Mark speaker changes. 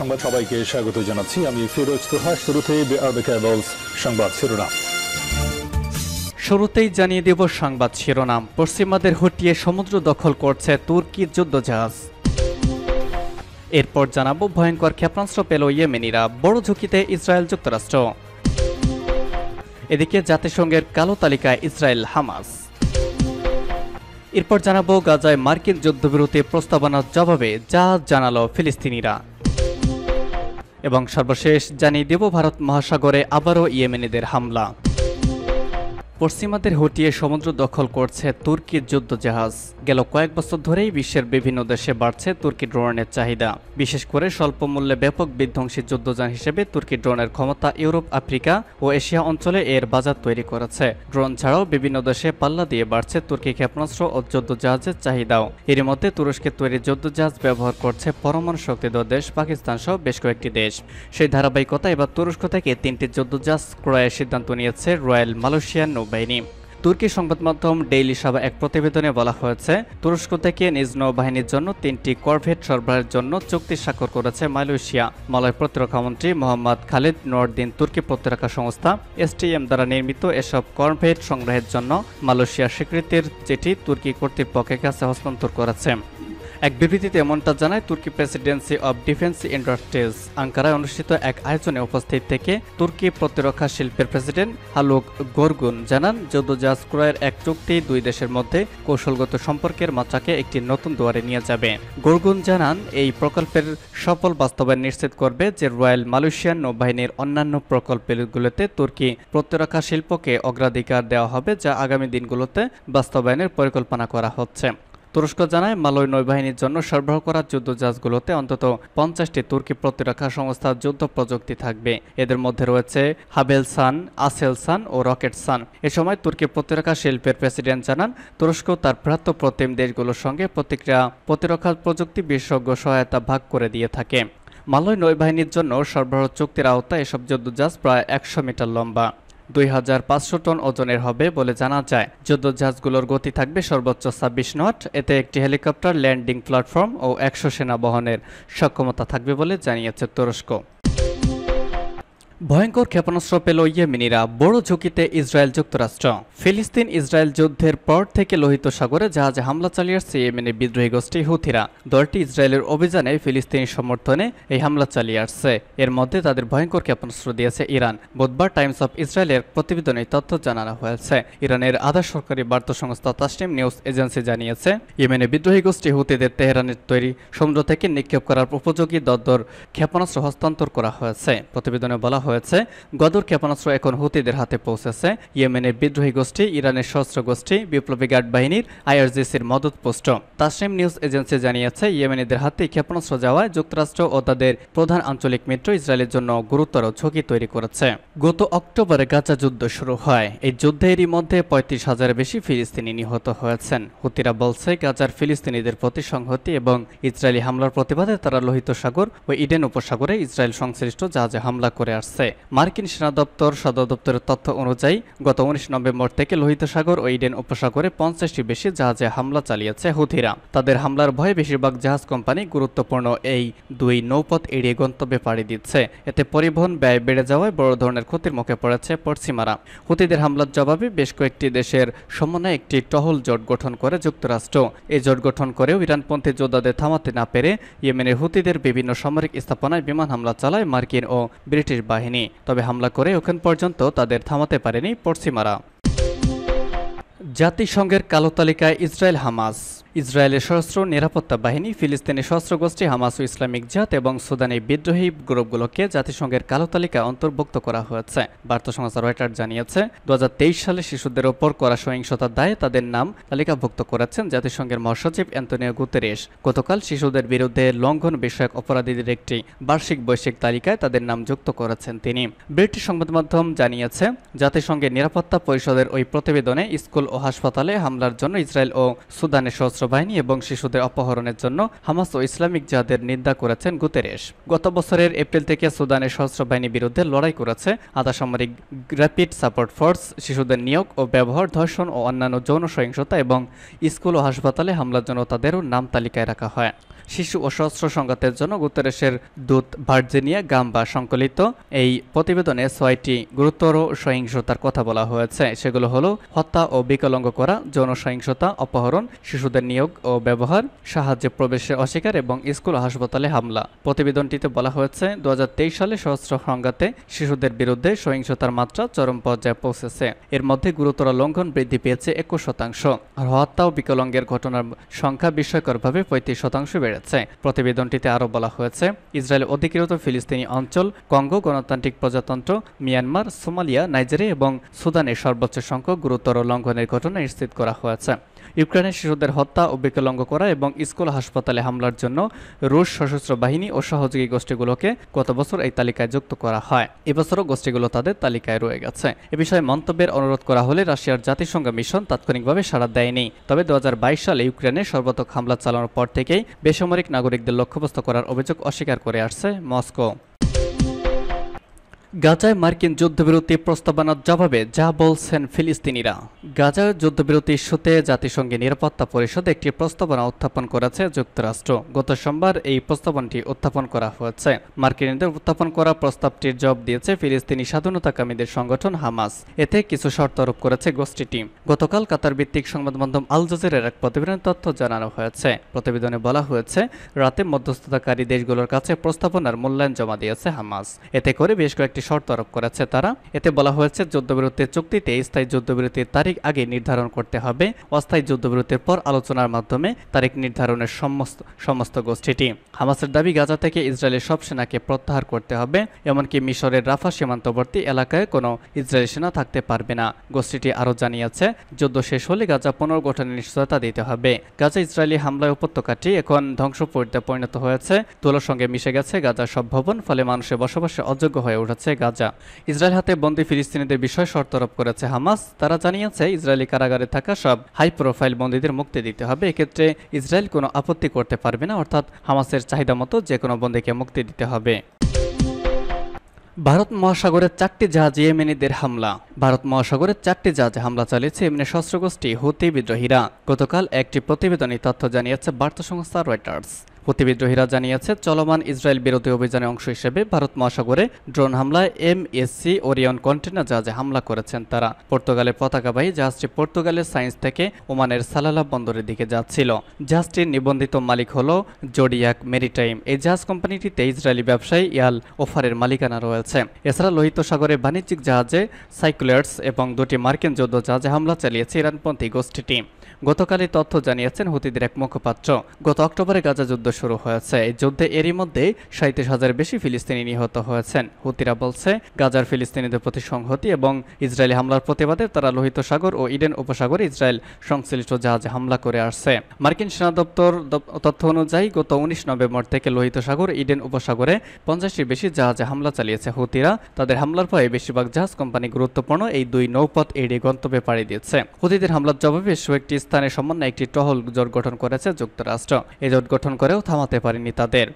Speaker 1: সংবাদ সবাইকে স্বাগত জানাচ্ছি। আমি ফিরোজ তোহা। শুরুতেই সংবাদ শিরোনাম।
Speaker 2: শুরুতেই জানিয়ে দেব সংবাদ শিরোনাম। পশ্চিমাদের হটিয়ে সমুদ্র দখল করছে তুর্কির যুদ্ধজাহাজ। এরপর জানাবো ভয়ঙ্কর ক্ষেপণাস্ত্র পেল ইয়েমেনিরা, বড় ঝুঁকিতে ইসরায়েল যুক্তরাষ্ট্র। এদিকে জাতিসংঘের কালো তালিকায় ইসরায়েল হামাস। এরপর জানাবো গাজায় মার্কিন যুদ্ধবিরতি প্রস্তাবনার জবাবে যা জানালো ফিলিস্তিনিরা। এবং সর্বশেষ জানিয়ে দেব ভারত মহাসাগরে আবারও ইয়েমেনিদের হামলা। পশ্চিমাদের হটিয়ে সমুদ্র দখল করছে তুর্কির যুদ্ধজাহাজ। গেল কয়েক বছর ধরেই বিশ্বের বিভিন্ন দেশে বাড়ছে তুর্কি ড্রোনের চাহিদা। বিশেষ করে স্বল্প মূল্যে ব্যাপক বিধ্বংসী যুদ্ধযান হিসেবে তুর্কি ড্রোনের ক্ষমতা ইউরোপ, আফ্রিকা ও এশিয়া অঞ্চলে এর বাজার তৈরি করেছে। ড্রোন ছাড়াও বিভিন্ন দেশে পাল্লা দিয়ে বাড়ছে তুর্কি ক্ষেপণাস্ত্র ও যুদ্ধজাহাজের চাহিদাও। এর মধ্যে তুরস্কের তৈরি যুদ্ধজাহাজ ব্যবহার করছে পরমাণু শক্তিধর দেশ পাকিস্তান সহ বেশ কয়েকটি দেশ। সেই ধারাবাহিকতা এবার তুরস্ক থেকে 3টি যুদ্ধজাহাজ ক্রয়ের সিদ্ধান্ত নিয়েছে রয়্যাল মালয়েশিয়ান নৌবাহিনী। তুর্কি সংবাদ মাধ্যম ডেইলি সাবা এক প্রতিবেদনে বলা হয়েছে, তুরস্ক থেকে নিজ নৌবাহিনীর জন্য 3টি করভেট সরবরাহের জন্য চুক্তি স্বাক্ষর করেছে মালয়েশিয়া। মালয় প্রতিরক্ষামন্ত্রী মোহাম্মদ খালিদ নোরদিন তুর্কি প্রতিরক্ষা সংস্থা এসটিএম দ্বারা নির্মিত এসব করভেট সংগ্রহের জন্য মালয়েশিয়ার স্বীকৃতির চিঠি তুর্কি কর্তৃপক্ষের কাছে হস্তান্তর করেছে। এক বিবৃতিতে এমনটা জানায় তুর্কি প্রেসিডেন্সি অব ডিফেন্স ইন্ডাস্ট্রিজ। আঙ্কারায় অনুষ্ঠিত এক আয়োজনে উপস্থিত থেকে তুর্কি প্রতিরক্ষা শিল্পের প্রেসিডেন্ট হালুক গোরগুন জানান, যুদ্ধজাহাজ ক্রয়ের এক চুক্তি দুই দেশের মধ্যে কৌশলগত সম্পর্কের মাত্রাকে একটি নতুন দুয়ারে নিয়ে যাবে। গোরগুন জানান, এই প্রকল্পের সফল বাস্তবায়ন নিশ্চিত করবে যে রয়্যাল মালয়েশিয়ান নৌবাহিনীর অন্যান্য প্রকল্পগুলোতে তুর্কি প্রতিরক্ষা শিল্পকে অগ্রাধিকার দেওয়া হবে, যা আগামী দিনগুলোতে বাস্তবায়নের পরিকল্পনা করা হচ্ছে। তুরস্ক জানায়, মালয় নৌবাহিনীর জন্য সরবরাহ করা যুদ্ধজাহাজগুলোতে অন্তত 50টি তুর্কি প্রতিরক্ষা সংস্থার যুদ্ধ প্রযুক্তি থাকবে। এদের মধ্যে রয়েছে হাবেলসান, আসেলসান ও রকেটসান। এ সময় তুর্কি প্রতিরক্ষা শিল্পের প্রেসিডেন্ট জানান, তুরস্ক তার ভ্রাত্য প্রতিম দেশগুলোর সঙ্গে প্রতিরক্ষা প্রযুক্তি বিশেষজ্ঞ সহায়তা ভাগ করে দিয়ে থাকে। মালয় নৌবাহিনীর জন্য সরবরাহ চুক্তির আওতায় এসব যুদ্ধজাহাজ প্রায় 100 মিটার লম্বা, 2500 টন ওজনের হবে বলে জানা যায়। যুদ্ধজাহাজগুলোর গতি থাকবে সর্বোচ্চ 26 নট। এতে একটি হেলিকপ্টার ল্যান্ডিং প্ল্যাটফর্ম ও 100 সেনা বহনের সক্ষমতা থাকবে বলে জানিয়েছে তুরস্ক। ভয়ঙ্কর ক্ষেপণাস্ত্র পেল ইয়েমেনিরা, বড় ঝুঁকিতে ইসরায়েল যুক্তরাষ্ট্র। ফিলিস্তিন ইসরায়েল যুদ্ধের পর থেকে লোহিত সাগরে জাহাজে হামলা চালিয়ে আসছে ইয়েমেনের বিদ্রোহী গোষ্ঠী হুথিরা। দলটি ইসরায়েলের অভিযানে ফিলিস্তিনি সমর্থনে এই হামলা চালিয়ে আসছে। এর মধ্যে তাদের ভয়ঙ্কর ক্ষেপণাস্ত্র দিয়েছে ইরান। বুধবার টাইমস অফ ইসরায়েলের প্রতিবেদনে তথ্য জানানো হয়েছে। ইরানের আধা সরকারি বার্তা সংস্থা তাসনিম নিউজ এজেন্সি জানিয়েছে, ইয়েমেনের বিদ্রোহী গোষ্ঠী হুথিদের তেহরানের তৈরি সমুদ্র থেকে নিক্ষেপ করার উপযোগী দরদর ক্ষেপণাস্ত্র হস্তান্তর করা হয়েছে। প্রতিবেদনে বলা হয়েছে, গদর ক্ষেপণাস্ত্র এখন হুথিদের হাতে পৌঁছেছে। ইয়েমেনের বিদ্রোহী গোষ্ঠী ইরানের সশস্ত্র গোষ্ঠী বিপ্লবী গার্ড বাহিনীর আইআরজিসির মদতপুষ্ট। তাসনিম নিউজ এজেন্সি জানিয়েছে, ইয়েমেনিদের হাতে ক্ষেপণাস্ত্র যাওয়ায় যুক্তরাষ্ট্র ও তাদের প্রধান আঞ্চলিক মিত্র ইসরায়েলের জন্য গুরুতর ঝুঁকি তৈরি করেছে। গত অক্টোবরে গাজা যুদ্ধ শুরু হয়। এই যুদ্ধে এরই মধ্যে 35,000-এর বেশি ফিলিস্তিনি নিহত হয়েছেন। হুথিরা বলছে, গাজার ফিলিস্তিনিদের প্রতি সংহতি এবং ইসরায়েলি হামলার প্রতিবাদে তারা লোহিত সাগর ও ইডেন উপসাগরে ইসরায়েল সংশ্লিষ্ট জাহাজে হামলা করে আসছে। মার্কিন সেনা দপ্তর সদর দপ্তরের তথ্য অনুযায়ী গত 19 নভেম্বর থেকে লোহিত সাগর ও ইডেন উপসাগরে 50টি বেশি জাহাজে হামলা চালিয়েছে হুথিরা। তাদের হামলার ভয়ে বেশিরভাগ জাহাজ কোম্পানি গুরুত্বপূর্ণ এই দুই নৌপথ এড়িয়ে গন্তব্যে পাড়ি দিচ্ছে। এতে পরিবহন ব্যয় বেড়ে যাওয়ায় বড় ধরনের ক্ষতির মুখে পড়েছে পশ্চিমারা। হুথিদের হামলার জবাবে বেশ কয়েকটি দেশের সমন্বয়ে একটি টহল জোট গঠন করে যুক্তরাষ্ট্র। এই জোট গঠন করেও ইরানপন্থী যোদ্ধাদের থামাতে না পেরে ইয়েমেনের হুথিদের বিভিন্ন সামরিক স্থাপনায় বিমান হামলা চালায় মার্কিন ও ব্রিটিশ বাহিনী। তবে হামলা করে এখন পর্যন্ত তাদের থামাতে পারেনি পশ্চিমারা। জাতিসংঘের কালো তালিকায় ইসরায়েল হামাস। ইসরায়েলের সশস্ত্র নিরাপত্তা বাহিনী ফিলিস্তিনি সশস্ত্র গোষ্ঠী হামাস ও ইসলামিক জিহাদ এবং সুদানি বিদ্রোহী গ্রুপগুলোকে জাতিসংঘের কালো তালিকায় অন্তর্ভুক্ত করা হয়েছে। বার্তা সংস্থা রয়টার্স জানিয়েছে, 2023 সালে শিশুদের ওপর করা সহিংসতার দায়ে তাদের নাম তালিকাভুক্ত করেছেন জাতিসংঘের মহাসচিব অ্যান্তোনিও গুতেরেস। গতকাল শিশুদের বিরুদ্ধে লঙ্ঘন বিষয়ক অপরাধীদের একটি বার্ষিক বৈশ্বিক তালিকায় তাদের নাম যুক্ত করেছেন তিনি। ব্রিটিশ সংবাদ মাধ্যম জানিয়েছে, জাতিসংঘের নিরাপত্তা পরিষদের ওই প্রতিবেদনে স্কুল ও হাসপাতালে হামলার জন্য ইসরায়েল ও সুদানের সশস্ত্র বাহিনী এবং শিশুদের অপহরণের জন্য হামাস ও ইসলামিক জিহাদের নিন্দা করেছেন গুতেরেস। গত বছরের এপ্রিল থেকে সুদানের সশস্ত্র বাহিনীর বিরুদ্ধে লড়াই করেছে আধাসামরিক র্যাপিড সাপোর্ট ফোর্স। শিশুদের নিয়োগ ও ব্যবহার, ধর্ষণ ও অন্যান্য যৌন সহিংসতা এবং স্কুল ও হাসপাতালে হামলার জন্য তাদেরও নাম তালিকায় রাখা হয়। শিশু ও সশস্ত্র সংঘাতের জন্য গুতেরেসের দূত ভার্জিনিয়া গাম্বা সংকলিত এই প্রতিবেদনে 6টি গুরুতর সহিংসতার কথা বলা হয়েছে। সেগুলো হলো হত্যা ও বিকলাঙ্গ করা, যৌন সহিংসতা, অপহরণ, শিশুদের নিয়োগ ও ব্যবহার, সাহায্যে প্রবেশে অস্বীকার এবং স্কুল ও হাসপাতালে হামলা। প্রতিবেদনটিতে বলা হয়েছে 2023 সালে সশস্ত্র সংঘাতে শিশুদের বিরুদ্ধে সহিংসতার মাত্রা চরম পর্যায়ে পৌঁছেছে। এর মধ্যে গুরুতর লঙ্ঘন বৃদ্ধি পেয়েছে 21%, আর হত্যা ও বিকলাঙ্গের ঘটনার সংখ্যা বিস্ময়করভাবে 35% বেড়েছে। প্রতিবেদনটিতে আরও বলা হয়েছে ইসরায়েল অধিকৃত ফিলিস্তিনি অঞ্চল, কঙ্গো গণতান্ত্রিক প্রজাতন্ত্র, মিয়ানমার, সোমালিয়া, নাইজেরিয়া এবং সুদানের সর্বোচ্চ সংখ্যক গুরুতর লঙ্ঘনের ঘটনা নিশ্চিত করা হয়েছে। ইউক্রেনের শিশুদের হত্যা ও বিকলাঙ্গ করা এবং স্কুল হাসপাতালে হামলার জন্য রুশ সশস্ত্র বাহিনী ও সহযোগী গোষ্ঠীগুলোকে গত বছর এই তালিকায় যুক্ত করা হয়। এবছরও গোষ্ঠীগুলো তাদের তালিকায় রয়ে গেছে। এ বিষয়ে মন্তব্যের অনুরোধ করা হলে রাশিয়ার জাতিসংঘ মিশন তাৎক্ষণিকভাবে সাড়া দেয়নি। তবে 2022 সালে ইউক্রেনে সর্বাত্মক হামলা চালানোর পর থেকেই বেসামরিক নাগরিকদের লক্ষ্যবস্তু করার অভিযোগ অস্বীকার করে আসছে মস্কো। গাজায় মার্কিন যুদ্ধবিরতি প্রস্তাবনার জবাবে যা বলছেন ফিলিস্তিনিরা। গাজায় যুদ্ধবিরতি ইস্যুতে জাতিসংঘের নিরাপত্তা পরিষদ একটি প্রস্তাবনা উত্থাপন করেছে যুক্তরাষ্ট্র। গত সোমবার এই প্রস্তাবনাটি উত্থাপন করা হয়েছে। মার্কিনদের উত্থাপন করা প্রস্তাবটির জবাব দিয়েছে ফিলিস্তিনি স্বাধীনতাকামীদের সংগঠন হামাস। এতে কিছু শর্ত আরোপ করেছে গোষ্ঠীটি। গতকাল কাতার ভিত্তিক সংবাদ মাধ্যম আল জাজিরার এক প্রতিবেদনের তথ্য জানানো হয়েছে। প্রতিবেদনে বলা হয়েছে রাতে মধ্যস্থতাকারী দেশগুলোর কাছে প্রস্তাবনার মূল্যায়ন জমা দিয়েছে হামাস। এতে করে বেশ কয়েকটি শর্ত আরোপ করেছে তারা। এতে বলা হয়েছে যুদ্ধবিরতির চুক্তিতে স্থায়ী যুদ্ধবিরতির তারিখ আগে নির্ধারণ করতে হবে। অস্থায়ী যুদ্ধবিরতির পর আলোচনার মাধ্যমে তারিখ নির্ধারণের সমস্ত গোষ্ঠীটি। হামাসের দাবি গাজা থেকে ইসরায়েলের সব সেনাকে প্রত্যাহার করতে হবে, এমনকি মিশরের রাফা সীমান্তবর্তী এলাকায় কোনো ইসরায়েলি সেনা থাকতে পারবে না। গোষ্ঠীটি আরও জানিয়েছে যুদ্ধ শেষ হলে গাজা পুনর্গঠনের নিশ্চয়তা দিতে হবে। গাজা ইসরায়েলি হামলায় উপত্যকাটি এখন ধ্বংসপ্রদে পরিণত হয়েছে। ধুলোর সঙ্গে মিশে গেছে গাজার সব ভবন, ফলে মানুষের বসবাসে অযোগ্য হয়ে উঠেছে গাজা। ইসরায়েল হাতে বন্দী ফিলিস্তিনিদের বিষয়ে শর্ত আরোপ করেছে হামাস। তারা জানিয়েছে ইসরায়েলি কারাগারে থাকা সব হাই প্রোফাইল বন্দীদের মুক্তি দিতে হবে। এক্ষেত্রে ইসরায়েল কোনো আপত্তি করতে পারবে না, অর্থাৎ হামাসের চাহিদা মতো যে কোনো বন্দীকে মুক্তি দিতে হবে। ভারত মহাসাগরের 4টি জাহাজে ইয়েমেনিদের হামলা। ভারত মহাসাগরের 4টি জাহাজে হামলা চালিয়েছে ইয়েমেনের সশস্ত্র গোষ্ঠী হুতি বিদ্রোহীরা। গতকাল একটি প্রতিবেদনে তথ্য জানিয়েছে বার্তা সংস্থা রয়টার্স। হুতি বিদ্রোহীরা জানিয়েছে চলমান ইসরায়েল বিরোধী অভিযানের অংশ হিসেবে ভারত মহাসাগরে ড্রোন হামলায় MSC ওরিয়ন কন্টেনার জাহাজে হামলা করেছেন তারা। পর্তুগালের পতাকাবাহী জাহাজটি পর্তুগালের সায়েন্স থেকে ওমানের সালালা বন্দরের দিকে যাচ্ছিল। জাহাজটির নিবন্ধিত মালিক হল জোডিয়াক মেরিটাইম। এই জাহাজ কোম্পানিটিতে ইসরায়েলি ব্যবসায়ী ইয়াল ওফারের মালিকানা রয়েছে। এছাড়া লোহিত সাগরে বাণিজ্যিক জাহাজে সাইক্লেটস এবং 2টি মার্কিন যুদ্ধ জাহাজে হামলা চালিয়েছে ইরানপন্থী গোষ্ঠীটি। গতকালই তথ্য জানিয়েছেন হুতিদের এক মুখপাত্র। গত অক্টোবরে গাজা যুদ্ধ শুরু হয়েছে। এই যুদ্ধে এরই মধ্যে 37,000 বেশি ফিলিস্তিনি নিহত হয়েছেন। হুতিরা বলছে গাজার ফিলিস্তিনিদের প্রতি সংহতি এবং ইসরায়েলি হামলার প্রতিবাদে তারা লোহিত সাগর ও ইডেন উপসাগরে ইসরায়েল সংশ্লিষ্ট জাহাজে হামলা করে আসছে। মার্কিন সেনা দপ্তর তথ্য অনুযায়ী গত 19 নভেম্বর থেকে লোহিত সাগর, ইডেন উপসাগরে 50টির বেশি জাহাজে হামলা চালিয়েছে হুতিরা। তাদের হামলার পরে বেশিরভাগ জাহাজ কোম্পানি গুরুত্বপূর্ণ এই 2 নৌপথ এড়িয়ে গন্তব্যে পাড়ি দিয়েছে। হুতিদের হামলার জবাবে বেশ কয়েকটি স্থানে সমন্বয়ে একটি টহল জোট গঠন করেছে যুক্তরাষ্ট্র। এই জোট গঠন করেও থামাতে পারেনি তাদের।